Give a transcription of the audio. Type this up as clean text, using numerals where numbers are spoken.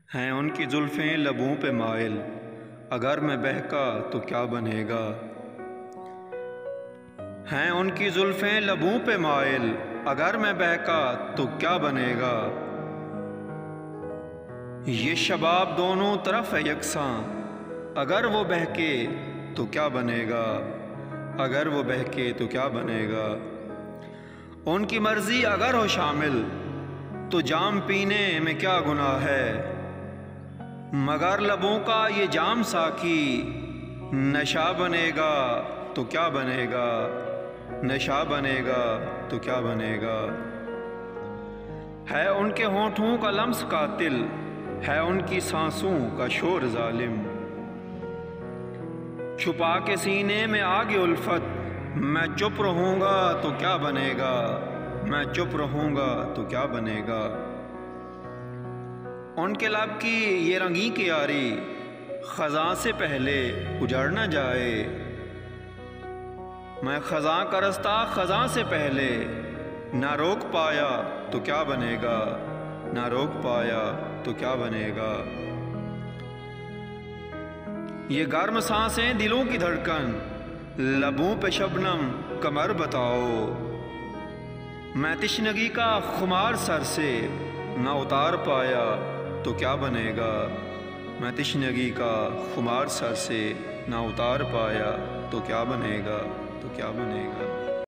हैं उनकी जुल्फ़ें लबों पे माइल, अगर मैं बहका तो क्या बनेगा। हैं उनकी जुल्फ़ें लबों पे माइल, अगर मैं बहका तो क्या बनेगा। ये शबाब दोनों तरफ है यकसां, अगर वो बहके तो क्या बनेगा। अगर वो बहके तो क्या बनेगा। उनकी मर्ज़ी अगर हो शामिल तो जाम पीने में क्या गुनाह है। मगर लबों का ये जाम साकी नशा बनेगा तो क्या बनेगा। नशा बनेगा तो क्या बनेगा। है उनके होठों का लम्स कातिल, है उनकी सांसों का शोर जालिम। छुपा के सीने में आगे उल्फत, मैं चुप रहूँगा तो क्या बनेगा। मैं चुप रहूँगा तो क्या बनेगा। उनके लब की ये रंगी की यारी ख़ज़ां से पहले उजड़ न जाए। मैं ख़ज़ां का रास्ता ख़ज़ां से पहले ना रोक पाया तो क्या बनेगा। ना रोक पाया तो क्या बनेगा। ये गर्म सांसें दिलों की धड़कन, लबों पे शबनम कमर बताओ। मैं तिश्नगी का खुमार सर से ना उतार पाया तो क्या बनेगा। मैं तिश्नगी का खुमार सर से ना उतार पाया तो क्या बनेगा। तो क्या बनेगा।